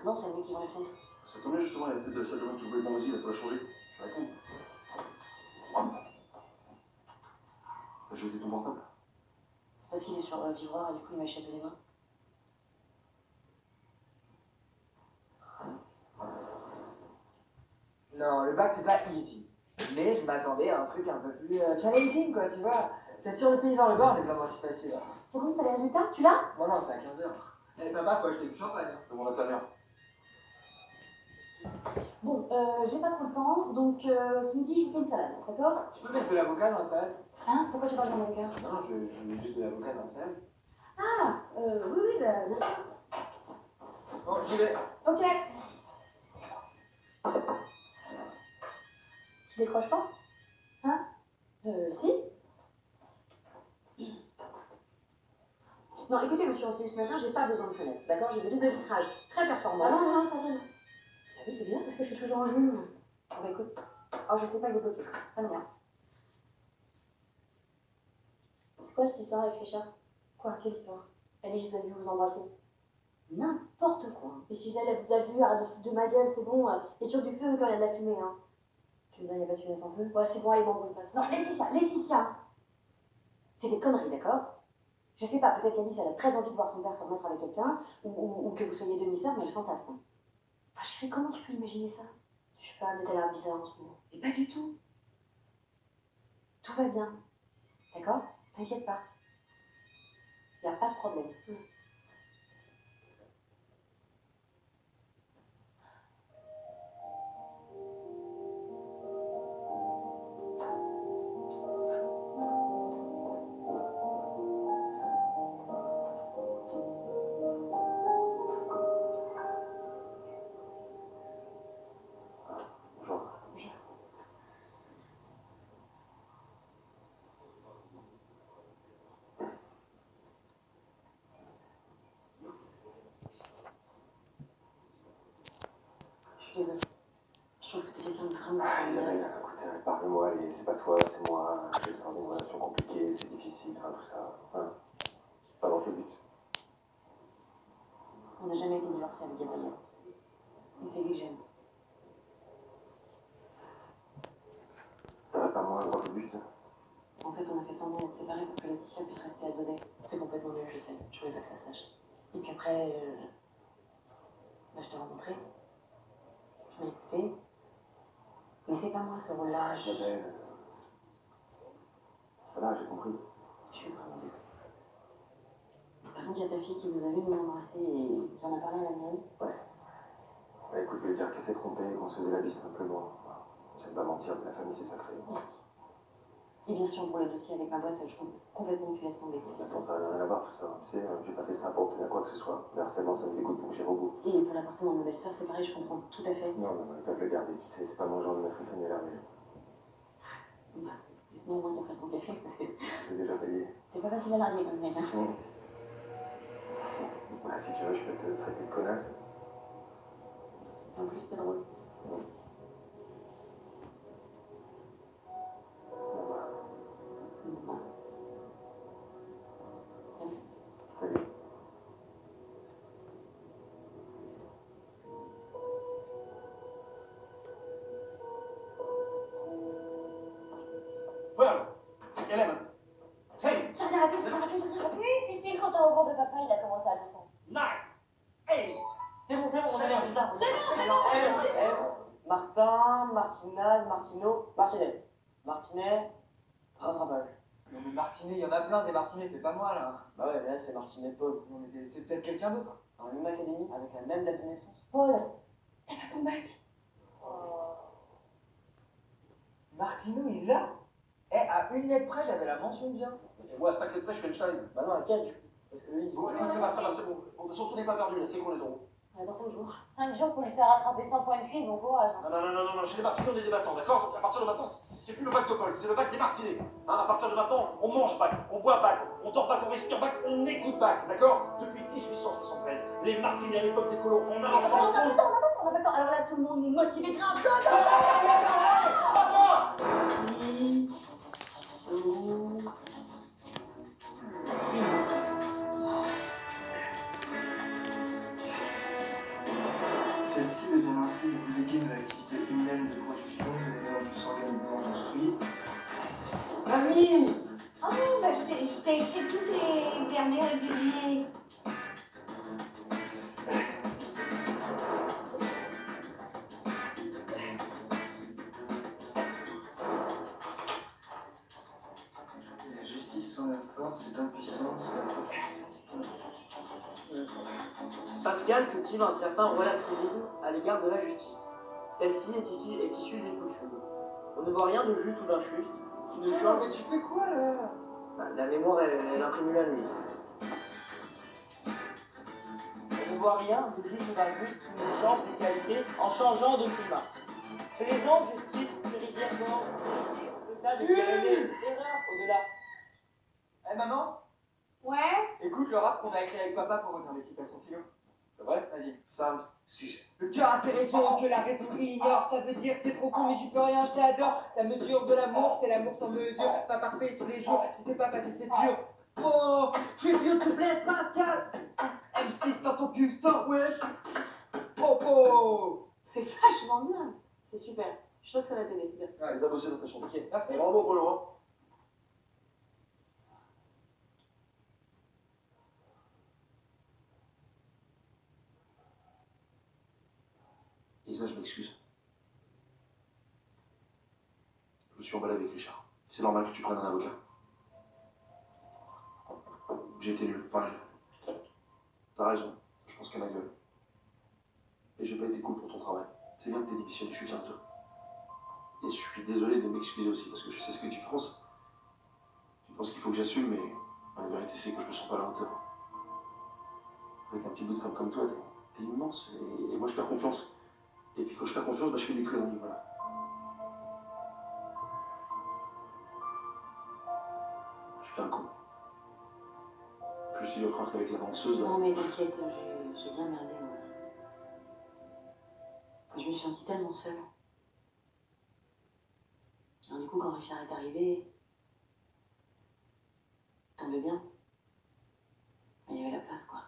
Non, c'est moi qui vais répondre. Ça tombe bien justement, il y a peut-être de la salle de bain qui voulait pas aussi, il faut la changer. Je vais répondre. T'as jeté ton portable? C'est parce qu'il est sur vibreur et du coup il m'a échappé les mains. Non, le bac c'est pas easy. Mais je m'attendais à un truc un peu plus challenging quoi, tu vois. C'est sur le pays vers le bord l'examen si facile. C'est bon, t'as les résultats? Tu l'as? Non, c'est à 15h. Eh papa, faut acheter du champagne. Demande à ta mère. Bon, j'ai pas trop le temps, donc ce midi je vous fais une salade, d'accord? Tu peux mettre de l'avocat dans la salade? Hein? Pourquoi tu parles de mon avocat? Non, je mets juste de l'avocat dans la salade. Ah, oui, bah, bien sûr. Bon, j'y vais. Ok. Tu décroches pas? Hein? Si? Non, écoutez, monsieur Ancel, ce matin, j'ai pas besoin de fenêtre, d'accord? J'ai des doubles vitrages très performants. Ah non, ça c'est... Ah oui, c'est bizarre parce que je suis toujours en ligne. Oh bah écoute, oh je sais pas, il est bloqué, ça m'énerve. C'est quoi cette histoire avec Richard? Quoi, quelle histoire? Allez, je vous ai vu vous embrasser. N'importe quoi. Mais si elle vous a vu, arrête de foutre de ma gueule, c'est bon. Il y a toujours du feu quand il y a de la fumée, hein. Tu veux dire, il n'y a pas de fumée sans feu? Ouais, c'est bon, allez, m'embrouille pas. Non, Laetitia! C'est des conneries, d'accord? Je sais pas, peut-être qu'Alice, elle a très envie de voir son père se remettre avec quelqu'un, ou que vous soyez demi-sœur, mais elle fantasme. Enfin, chérie, comment tu peux imaginer ça? Je sais pas, mais t'as l'air bizarre en ce moment. Mais pas du tout. Tout va bien. D'accord? T'inquiète pas. Y a pas de problème. Je suis désolée. Je trouve que t'es quelqu'un de vraiment Isabelle, écoute, parle-moi, allez, c'est pas toi, c'est moi. Je sens des relations compliquées, c'est difficile, enfin tout ça. Hein? Pas dans quel but? On n'a jamais été divorcés avec Gabriel. Et c'est lui que j'aime. T'aurais pas moins dans quel but? En fait, on a fait semblant d'être séparés pour que Laetitia puisse rester à Daudet. C'est complètement nul, je sais. Je voulais pas que ça se sache. Et puis après, bah, je t'ai rencontré. Tu m'as écouté. Mais c'est pas moi ce rôle-là. Isabelle. Ça va, j'ai compris. Je suis vraiment désolée. Par contre, il y a ta fille qui vous a vu nous embrasser et qui en a parlé à la mienne. Ouais. Bah écoute, je vais dire qu'elle s'est trompée, qu'on se faisait la bise simplement. J'aime pas mentir, mais la famille c'est sacré. Merci. Et bien sûr, pour le dossier avec ma boîte, je trouve complètement que tu laisses tomber. Attends, ça n'a rien à voir tout ça. Tu sais, j'ai pas fait ça pour obtenir quoi que ce soit. Le harcèlement, ça me dégoûte, donc j'irai au bout. Et pour l'appartement de ma belle-sœur, c'est pareil, je comprends tout à fait. Non, ils peuvent le garder, tu sais, c'est pas mon genre de mettre une famille à l'heure. Bah, laisse-moi au moins t'en faire ton café, parce que J'ai déjà payé. t'es pas facile à larguer comme mec, hein. Bah, si tu veux, je peux te traiter de connasse. En plus, c'est drôle. Bon, salut. Salut. Well, 11, 10, J'ai rien raté. Oui, si, quand t'es au bord de papa, il a commencé à 200. 9, 8. C'est bon, on est en retard. C'est bon. Martin, Martinade, Martineau, Martinet. Martinet, rattrapage. Non mais Martinet, il y en a plein des Martinets, c'est pas moi là. Bah ouais, mais là c'est Martinet Paul. Non mais c'est peut-être quelqu'un d'autre. Dans la même académie, avec la même date de naissance. Paul, t'as pas ton bac? Martineau, il l'a. Eh, à une lettre près, j'avais la mention bien. Et moi, sacré près, je fais une Einstein. Bah non, à quel? Parce que lui, Bon, écoute, ça va, c'est bon. Bon, de toute façon, tout n'est pas perdu, là, c'est gros les euros. Dans 5 jours. 5 jours pour lui faire rattraper 100 points de QI, bon courage. Non, chez les Martinets, on est des battants, d'accord? Donc à partir de maintenant, c'est plus le bac de Paul, c'est le bac des Martinets. Hein, à partir de maintenant, on mange bac, on boit bac, on dort bac, on respire bac, on écoute bac, d'accord? Depuis 1873, les Martinets à l'époque des colons, on a On n'a lancé pas le le temps. Alors là, tout le monde est motivé, grimpe. Celle-ci devient ainsi le délégué de l'activité humaine de production de l'élément du sang organiquement construit. Mamie! Oh, bah, je t'ai écrit tous les derniers réguliers. La justice sans la force est impuissance. Pascal cultive un certain relativisme à l'égard de la justice. Celle-ci est issue des coutumes. On ne voit rien de juste ou d'injuste qui ne change. Mais tu fais quoi là? La mémoire, elle imprime la nuit. On ne voit rien de juste ou d'injuste qui ne change des qualités en changeant de climat. Plaisante justice, rivière mort, ça de erreur au-delà. Eh maman? Ouais? Écoute le rap qu'on a écrit avec papa pour retenir les citations philo. C'est vrai? Vas-y. 5, 6. Le cœur a tes raisons que la raison ignore. Ça veut dire que t'es trop con mais j'y peux rien, je t'adore. La mesure de l'amour, c'est l'amour sans mesure. Pas parfait tous les jours, si c'est pas facile c'est dur. Oh, tribute to Blaise Pascal. M6 dans ton Gustin, wesh. Popo. C'est vachement bien. C'est super. Je suis sûre que ça va t'aider, c'est bien. Allez, t'as bossé dans ta chambre. Ok, merci. Bravo, Polo. Hein. Lisa, je m'excuse. Je me suis emballé avec Richard. C'est normal que tu prennes un avocat. J'ai été nul, pareil. T'as raison, je pense qu'à ma gueule. Et j'ai pas été cool pour ton travail. C'est bien que t'aies démissionné, je suis fier de toi. Et je suis désolé de m'excuser aussi, parce que je sais ce que tu penses. Tu penses qu'il faut que j'assume, mais la vérité c'est que je me sens pas à la hauteur. Avec un petit bout de femme comme toi, t'es immense, et moi je perds confiance. Et puis quand je perds confiance, je fais des conneries, voilà. Je fais un con. Plus tu dois croire qu'avec la danseuse... Non mais t'inquiète, j'ai bien merdé moi aussi. Je me suis sentie tellement seule. Alors, du coup, quand Richard est arrivé, tombait bien. Mais il y avait la place, quoi.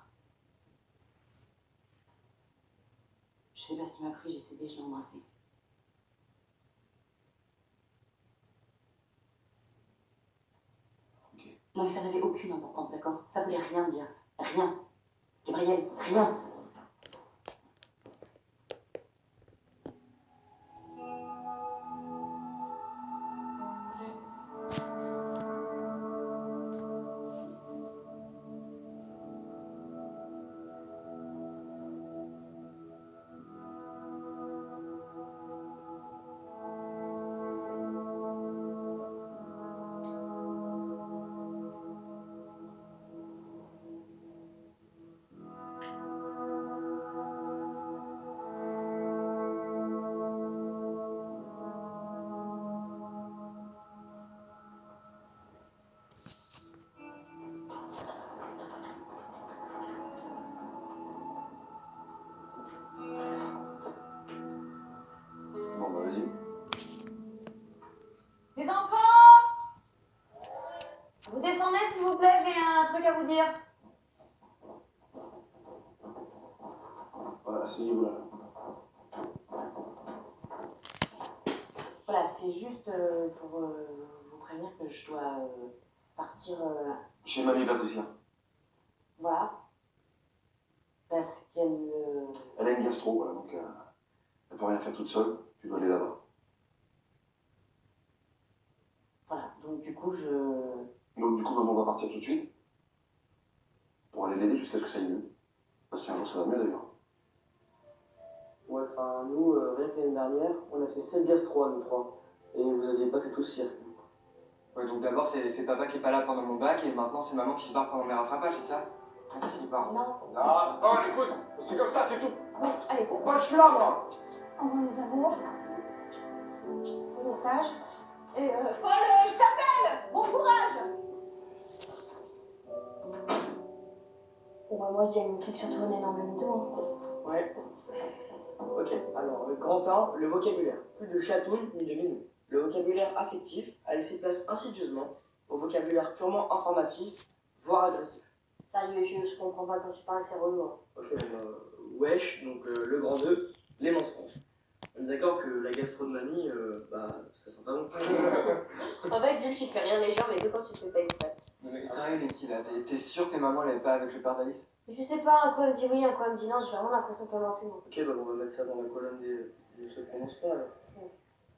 Je sais pas ce qu'il m'a pris, j'ai cédé, je l'ai embrassé. Ok. Non mais ça n'avait aucune importance, d'accord? Ça voulait rien dire. Rien. Gabriel, rien. Bon, bah vas-y. Les enfants! Vous descendez s'il vous plaît, j'ai un truc à vous dire. Voilà, asseyez-vous là. Voilà, c'est juste pour vous prévenir que je dois partir. Chez Mamie Patricia. Voilà. Parce qu'elle. Elle a une gastro, voilà, donc elle peut rien faire toute seule. Tu dois aller là-bas. Voilà, donc du coup, Donc du coup, maman va partir tout de suite. Pour aller l'aider jusqu'à ce que ça aille mieux. Parce qu'un jour ça va mieux d'ailleurs. Ouais, enfin, nous, rien que l'année dernière, on a fait 7 gastro à nous trois. Et vous n'aviez pas fait tout ce cirque. Ouais, donc d'abord, c'est papa qui est pas là pendant mon bac, et maintenant, c'est maman qui se barre pendant mes rattrapages, c'est ça? Merci, parents. Non. Ah, non, écoute, c'est comme ça, c'est tout. Ouais, allez, Bon, pas, je suis là, moi. Envoie mes amours. C'est le message. Et Paul, je t'appelle! Bon courage! Bon, bah, moi, je dis à Annie que surtout un énorme mytho. Ouais. Ok, alors, le grand 1, le vocabulaire. Plus de chatouille ni de mine. Le vocabulaire affectif a laissé place insidieusement au vocabulaire purement informatif, voire agressif. Sérieux, je comprends pas quand tu parles, c'est relou. Hein. Ok, wesh, donc le grand 2, les mensonges. On est d'accord que la gastro de mamie, ça sent pas bon. En fait, Jules, tu fais rien les gens, mais que quand tu le fais pas exprès. Non mais sérieux, Letty, là, t'es sûre que maman, elle est pas avec le père d'Alice? Mais je sais pas, à quoi elle me dit oui, à quoi elle me dit non, j'ai vraiment l'impression qu'elle m'en fume. Ok, bah on va mettre ça dans la colonne des ne se prononce pas, alors.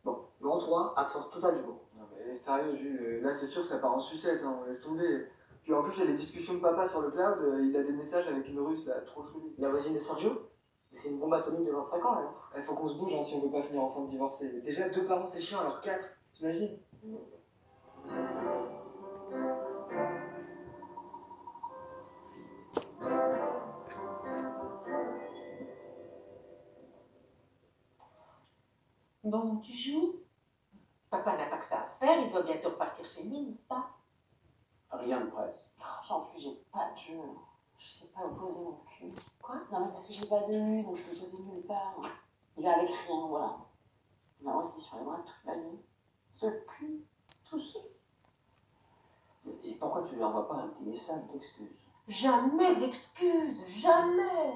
Bon, grand 3, absence totale du groupe. Non mais sérieux, Jules, là c'est sûr ça part en sucette, hein, laisse tomber. Puis en plus, j'ai les discussions de papa sur le cloud, il a des messages avec une russe, là, trop chelou. La voisine de Sergio? Mais c'est une bombe atomique de 25 ans, là. Il faut qu'on se bouge, hein, si on veut pas finir en fin de divorcer. Déjà, 2 parents c'est chiant, alors 4, t'imagines? Bon, tu joues? Papa n'a pas que ça à faire, il doit bientôt repartir chez lui, n'est-ce pas? Rien de presse. En plus, j'ai pas de jeu. Je sais pas où poser mon cul. Quoi? Non, mais parce que j'ai pas de nu, donc je peux poser nulle part. Il va avec rien, voilà. Il va rester sur les bras toute ma vie. Ce cul, tout seul. Et pourquoi tu lui envoies pas un petit message d'excuse? Jamais d'excuses, jamais!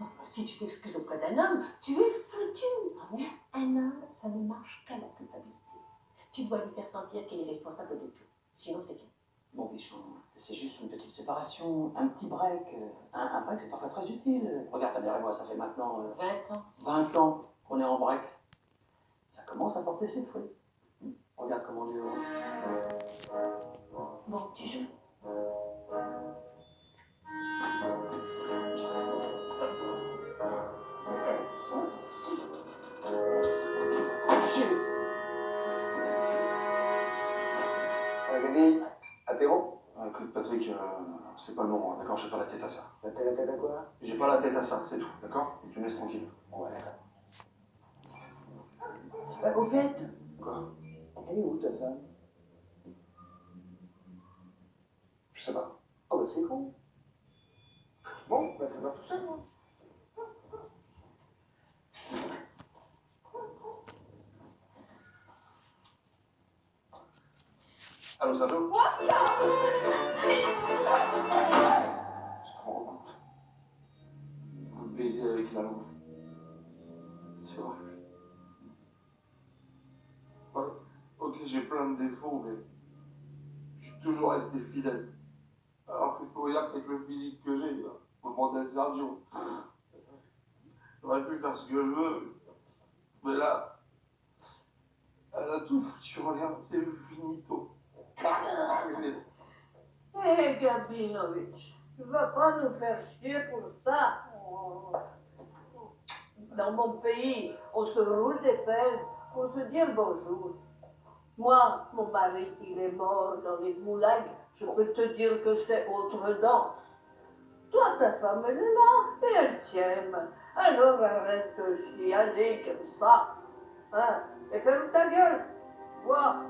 Non, si tu t'excuses auprès d'un homme, tu es foutu! Un homme, ça ne marche qu'à la culpabilité. Tu dois lui faire sentir qu'il est responsable de tout. Sinon, c'est tout. Bon, Bichon, c'est juste une petite séparation, un petit break. Un break, c'est parfois très utile. Regarde, ta mère et moi, ça fait maintenant 20 ans. 20 ans qu'on est en break. Ça commence à porter ses fruits. Regarde comment on est heureux. Bon, tu joues. Regardez, apéro? Écoute, Patrick, c'est pas le moment, d'accord? J'ai pas la tête à ça. T'as la tête à quoi? J'ai pas la tête à ça, c'est tout, d'accord? Et tu me laisses tranquille. Ouais, d'accord. C'est pas au fait. Quoi? Elle est où ta femme? Je sais pas. Oh bah c'est con. Bon, bah fais voir tout ça, moi. Allô, Sergio? Tu te rends compte? Vous baiser avec la langue. C'est vrai. Ouais, ok, j'ai plein de défauts, mais je suis toujours resté fidèle. Alors qu'il faut dire qu'avec le physique que j'ai, faut demander à Sergio. J'aurais pu faire ce que je veux, mais là, elle a tout foutu en l'air, c'est finito. Hé, Gabinovitch, tu vas pas nous faire chier pour ça. Dans mon pays, on se roule des pelles pour se dire bonjour. Moi, mon mari, il est mort dans les moulags. Je peux te dire que c'est autre danse. Toi, ta femme, elle est là et elle t'aime. Alors arrête de chialer comme ça. Hein? Et ferme ta gueule. Quoi?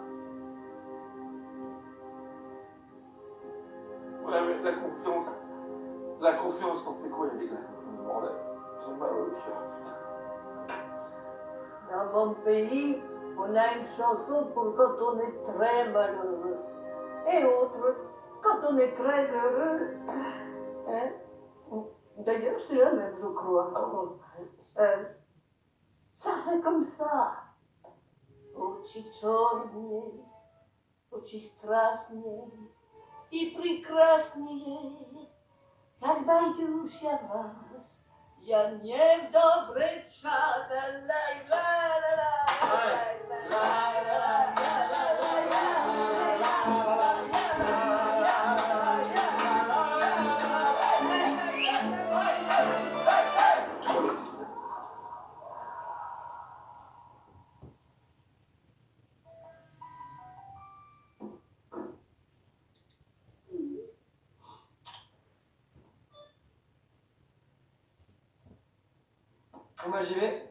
Ouais, mais la confiance, t'en fais quoi, les gars? Bordel, j'ai mal au cœur. Dans mon pays, on a une chanson pour quand on est très malheureux. Et autre, quand on est très heureux. Hein? D'ailleurs, c'est la même, je crois. Ça fait comme ça. Oči čornije, oči strasnije I prekrasnije, kad Bajusia vas. Ja nie w dobry czas, la la la la la Bon bah j'y vais.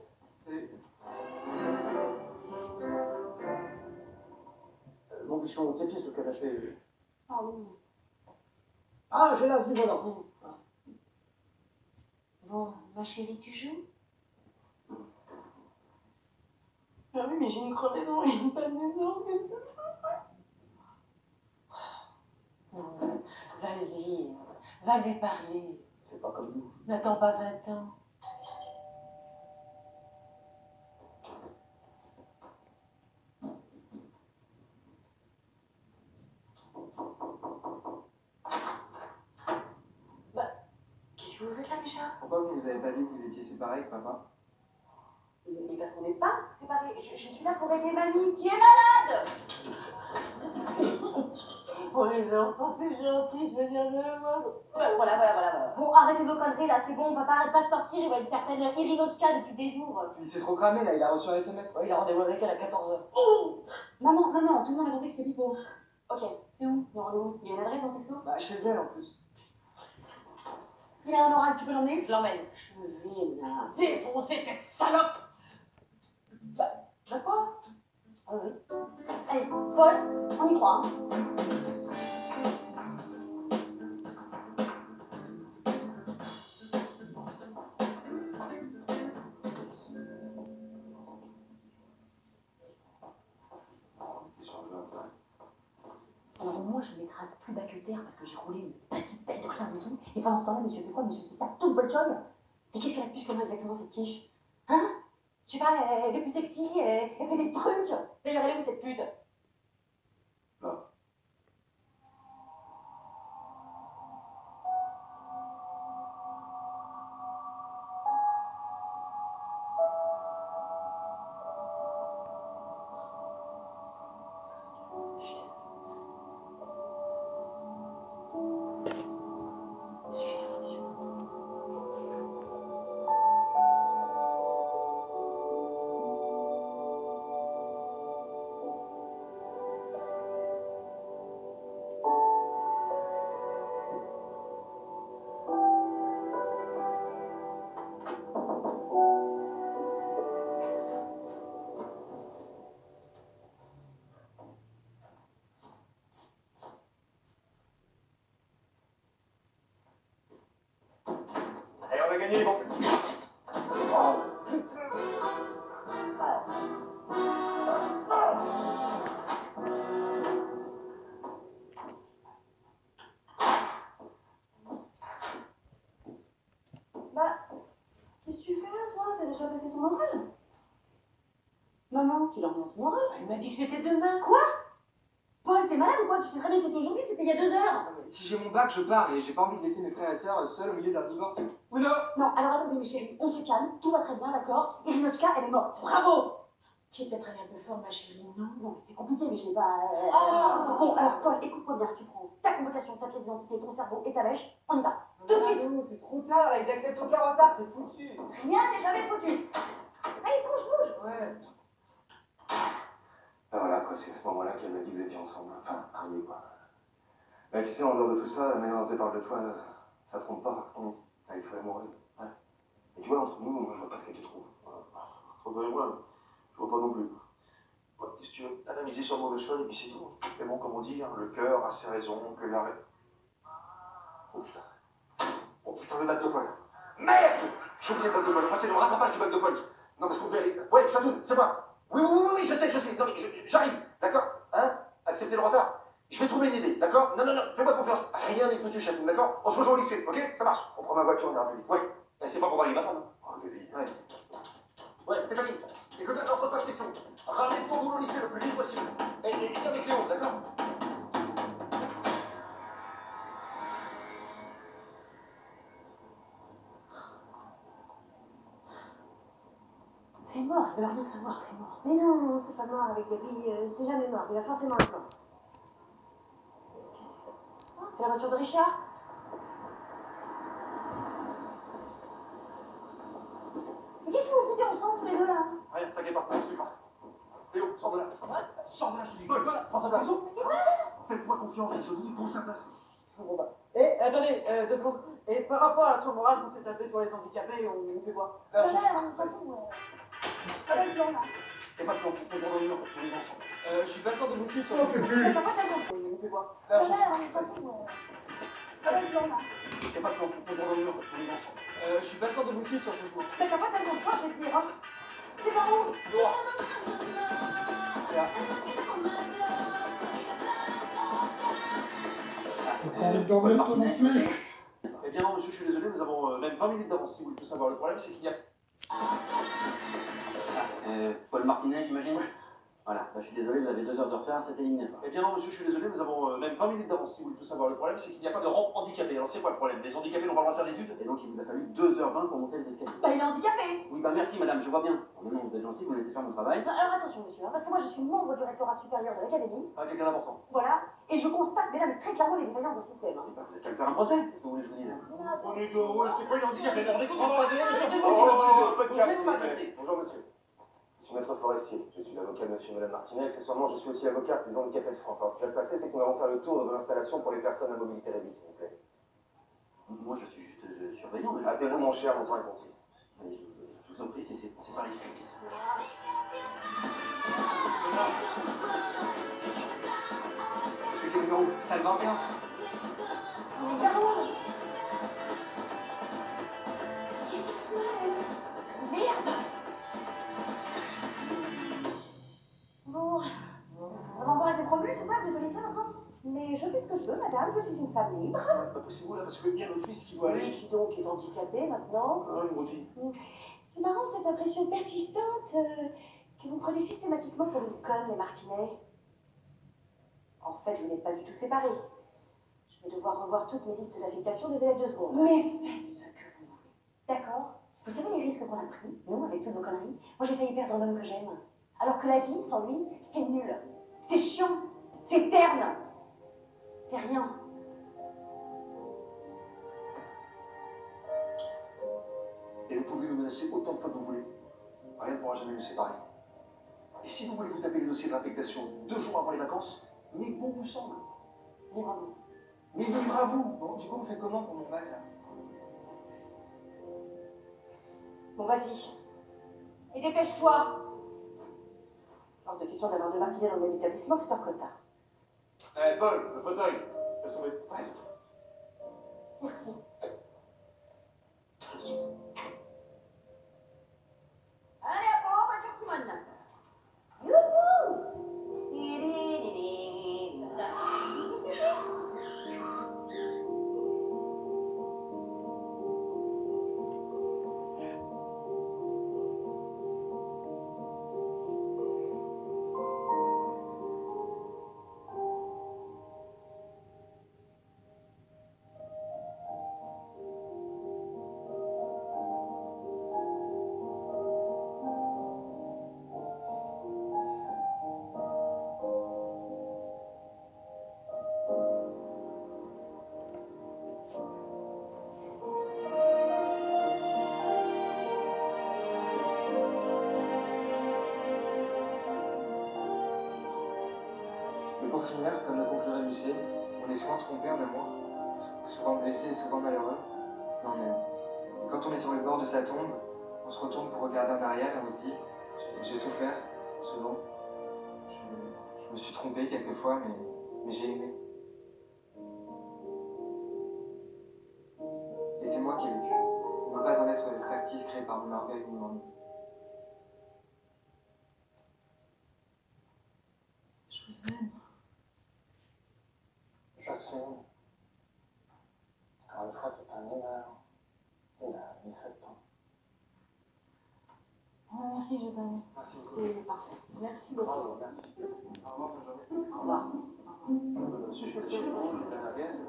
Bon Bichon, tes pieds sur le canapé. Ah oui. Ah, j'ai l'as du volant. Bon, ma chérie, tu joues? Ah oui, mais j'ai une crevaison et une panne d'essence, qu'est-ce que... Vas-y, va lui parler. C'est pas comme nous. N'attends pas 20 ans. Richard? Pourquoi vous nous avez pas dit que vous étiez séparés avec papa? Mais parce qu'on n'est pas séparés. Je suis là pour aider mamie qui est malade. Oh les enfants, c'est gentil, je veux dire de moi. Voilà. Bon, arrêtez vos conneries là, c'est bon, papa arrête pas de sortir, il voit une certaine Irinoska depuis des jours. Il s'est trop cramé là, il a reçu un SMS. Ouais, il a rendez-vous avec elle à 14h. Maman, tout le monde a compris que c'était Pipo. Ok, c'est où le rendez-vous? Il y a une adresse en texto? Bah chez elle en plus. Il a un oral, tu peux l'emmener? Je l'emmène. Je me vais là. Défoncer cette salope. Bah quoi? Ah oui. Allez, Paul, on y croit. Hein. Alors moi, je m'écrase plus d'acutaire parce que j'ai roulé une petite bête de rien du tout. Et pendant ce temps-là, monsieur fait quoi? Monsieur se tape tout le bolchoy. Et qu'est-ce qu'elle a de plus que moi exactement, cette quiche? Hein? Je sais pas, elle est plus sexy, elle fait des trucs. D'ailleurs, elle est où cette pute? Là. Je suis désolée. Excusez-moi, monsieur. Allez, on va gagner les bons. Bah, qu'est-ce que tu fais là, toi? T'as déjà passé ton oral? Maman, tu leur lances mon oral? Elle m'a dit que c'était demain. Quoi? Paul, t'es malade ou quoi? Tu sais très bien que c'était aujourd'hui, c'était il y a 2 heures. Non, mais si j'ai mon bac, je pars et j'ai pas envie de laisser mes frères et sœurs seuls au milieu d'un divorce. Oui, non. Non, alors attendez, mes chéris, on se calme, tout va très bien, d'accord? Irinochka, elle est morte. Bravo. Tu es peut-être un peu fort, ma chérie, non? Non, mais c'est compliqué, mais je l'ai pas. Oh. Bon, alors Paul, écoute-moi bien, tu prends ta convocation, ta pièce d'identité, ton cerveau et ta mèche, on y va. Tout de suite. C'est trop tard, là, ils acceptent aucun retard, c'est foutu. Rien n'est jamais foutu. Allez, bouge. Ouais. Ah voilà, quoi, c'est à ce moment-là qu'elle m'a dit que vous étiez ensemble. Enfin, mariés, quoi. Mais tu sais, en dehors de tout ça, la manière dont elle parle de toi, ça trompe pas. Elle est très amoureuse. Ouais. Et tu vois, entre nous, moi, je vois pas ce qu'elle te trouve. Entre toi et moi, je vois pas non plus. Ouais, qu'est-ce que tu veux? Elle a misé sur le mauvais cheval et puis c'est tout. Mais bon, comme on dit, hein, le cœur a ses raisons, que l'arrêt. Oh putain. Oh putain, le bac de Paul. Merde! J'ai oublié le bac de Paul. Moi, c'est le rattrapage du bac de Paul. Non, parce qu'on peut aller. Ouais, ça tourne, c'est moi. Oui, je sais. Non, mais j'arrive, d'accord? Hein? Acceptez le retard. Je vais trouver une idée, d'accord? Non, fais-moi confiance. Rien n'est foutu, chef, d'accord? On se rejoint au lycée, ok? Ça marche. On prend ma voiture, on ira plus vite. Ouais. C'est pas pour draguer ma femme. Oh, Gabi. Ouais. Ouais, Stéphanie, écoute, alors pose pas de questions. Ramène ton boulot au lycée le plus vite possible. Et viens avec Léon, d'accord? C'est mort, il veut rien savoir, c'est mort. Mais non, c'est pas mort avec Gabi, c'est jamais mort, il a forcément un plan. Qu'est-ce que c'est que ça? C'est la voiture de Richard? Mais qu'est-ce que vous foutez ensemble tous les deux là? Rien, t'inquiète pas, n'explique pas. Léon, sors de là. Sors de là, je te dis. Voilà, prends sa place. Faites-moi confiance, je vous dis, prends sa place. Bon bah. Et attendez, 2 secondes. Et par rapport à son moral qu'on s'est tapé sur les handicapés, on fait quoi? On s'en fout, ça va le plan là. Y'a pas de plan, faut se rendre au mur, on y va ensemble. Je suis pas sûr de vous suivre sur Oh, Fufu. T'as pas tellement. On fait quoi? On s'en fout, ça va le plan là. Y'a pas de plan, faut se rendre au mur, on y va ensemble. Je suis pas sûr de vous suivre sur ce coup. Mais t'as pas tellement de choix, je vais te dire. Hein. C'est par où? Dehors. C'est là. Paul Martinet. Eh bien non, monsieur, je suis désolé, nous avons même 20 minutes d'avance, si vous voulez tout savoir. Le problème, c'est qu'il y a... Paul Martinet, j'imagine? Voilà, bah, je suis désolé, vous avez 2 heures de retard, c'est éliminatoire. Eh bien non, monsieur, je suis désolé, nous avons même 20 minutes d'avance, si vous voulez tout savoir. Le problème, c'est qu'il n'y a pas de rampe handicapée. Alors c'est quoi le problème? Les handicapés n'ont pas le droit de faire d'études? Et donc il vous a fallu 2h20 pour monter les escaliers. Bah, il est handicapé. Oui, bah merci madame, je vois bien. Bon, maintenant vous êtes gentil, vous me laissez faire mon travail. Non, alors attention, monsieur, hein, parce que moi je suis membre du rectorat supérieur de l'académie, Ah, quelqu'un d'important. voilà, et je constate, mesdames, très clairement les défaillances d'un système. Hein. Bah, vous êtes qu'à me faire un procès, qu'est-ce que vous voulez que je vous dise? On est deux, ouais, c'est quoi les handicapés? On est Bonjour monsieur. Je suis maître forestier, je suis l'avocat de monsieur et madame Martinet, accessoirement je suis aussi avocat des handicapés de France. Alors ce qui va se passer, c'est que nous allons faire le tour de l'installation pour les personnes à mobilité réduite, s'il vous plaît. Moi je suis juste surveillant. Mais... Appelez-vous mon cher, mon temps est compté. Allez, je vous en prie, c'est par ici. Monsieur quel numéro? Salle 21. Mais Garou! Qu'est-ce qu'il fait? Merde! Bonjour. Vous avez encore été promu, c'est ça? Vous êtes au lycée maintenant? Mais je fais ce que je veux, madame, je suis une femme libre. Pas possible, là, parce qu'il y a notre fils qui doit Oui, aller. qui donc est handicapé maintenant. Ah, une rôtie. C'est marrant cette impression persistante que vous prenez systématiquement pour une conne, les Martinets. En fait, vous n'êtes pas du tout séparés. Je vais devoir revoir toutes mes listes d'affectation des élèves de seconde. Mais faites ce que vous voulez. D'accord? Vous savez les risques qu'on a pris, nous, avec toutes vos conneries? Moi, j'ai failli perdre l'homme que j'aime. Alors que la vie, sans lui, c'est nul. C'est chiant. C'est terne. C'est rien. Et vous pouvez nous menacer autant de fois que vous voulez. Rien ne pourra jamais nous séparer. Et si vous voulez vous taper les dossiers de l'affectation 2 jours avant les vacances, mais bon vous semble. Libre à vous. Mais libre à vous. Bon, du coup, on fait comment pour mon bac là? Bon, vas-y. Et dépêche-toi. Hors de question d'avoir de Martinet dans le même établissement, c'est hors quota. Eh, Paul, le fauteuil. Laisse tomber. Ouais. Merci. Allez, hop, en voiture, Simone. Youhou! Mais pour finir, comme le conclurait Lucé, on est souvent trompé en amour, souvent blessé et souvent malheureux. Non mais, quand on est sur le bord de sa tombe, on se retourne pour regarder en arrière et on se dit j'ai souffert, souvent. Je me suis trompé quelquefois, mais j'ai aimé. Et c'est moi qui ai vécu, non pas un être factice créé par mon orgueil ou mon ennui. Je vous aime. Jasmine, encore une fois, c'est un honneur. Il a 17 ans. Merci, je t'aime. Merci beaucoup. C'était parfait. Merci beaucoup. Bravo, merci. Au revoir, bonne journée. Au revoir. Monsieur, je vais chez vous, je vais à la pièce.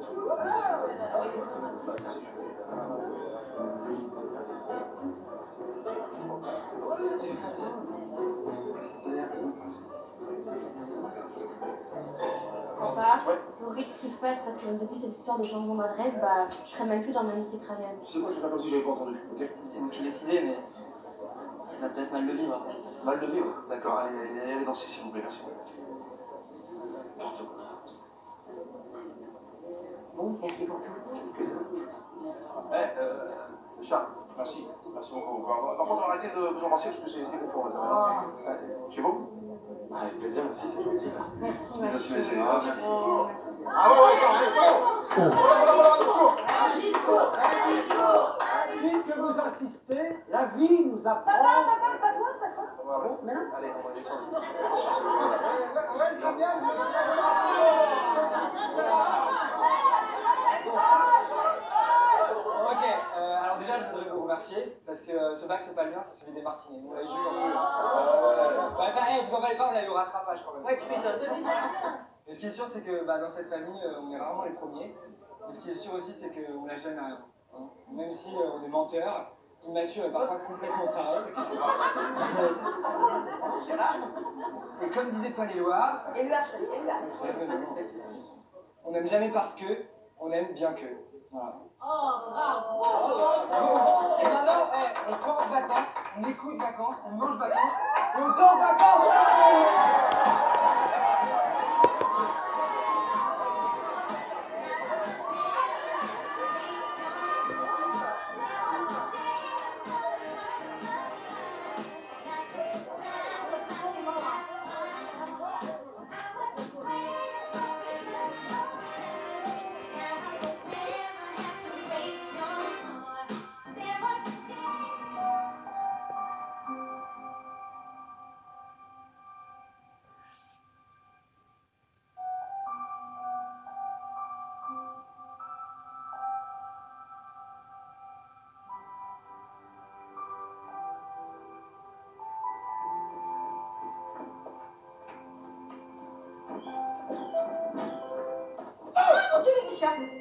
Papa, c'est horrible ce qui se passe parce que depuis cette histoire de changement d'adresse, bah, je serai même plus dans le même lycée que Ryan. Tu sais quoi, je vais faire comme si j'avais pas entendu, ok? C'est vous qui décidez, mais il va peut-être mal le vivre après. Mal de vivre. D'accord, allez danser, s'il vous plaît, merci. Porte. Bon, merci pour tout. Charles, merci. Merci beaucoup. Par contre, arrêtez de vous embrasser parce que c'est confort, ça. C'est bon? Avec plaisir, merci, c'est gentil. Merci, Merci, ma chérie. merci. Merci. Ah ouais, attends, Vu que vous insistez, la vie nous apprend. Pas toi. Bon, Mais non. allez, on va descendre. Ok, alors déjà, je voudrais vous remercier. remercier, parce que ce bac, c'est pas le mien, c'est celui des Martinets. Nous, on l'a eu juste ensemble. Vous en valez pas, on l'a eu au rattrapage quand même. Ouais, tu m'étonnes. Mais ce qui est sûr, c'est que dans cette famille, on est rarement les premiers. Mais ce qui est sûr aussi, c'est qu'on lâche jamais rien. Hein. Même si on est menteurs, immatures et parfois complètement tarés. Et comme disait Paul Éluard, on n'aime jamais parce que, on aime bien que. Voilà. Et maintenant, on pense vacances, on écoute vacances, on mange vacances, et on danse vacances.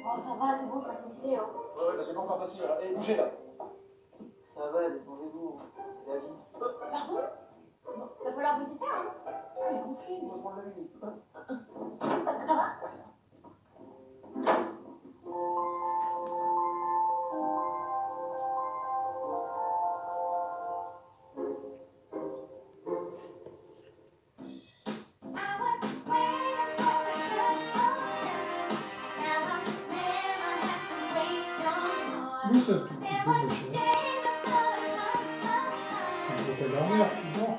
Oh, ça va, c'est bon, je passe au lycée. Hein. Ouais, t'es pas encore passé là. Eh, bougez là. Ça va, détendez-vous, c'est la vie. Pardon? Va falloir vous y faire, hein. Il est gonflé, on va prendre le lit. Ça va? Ouais, ça va. Oui, c'est un tout petit peu méchant. C'est peut-être la mère qui ment.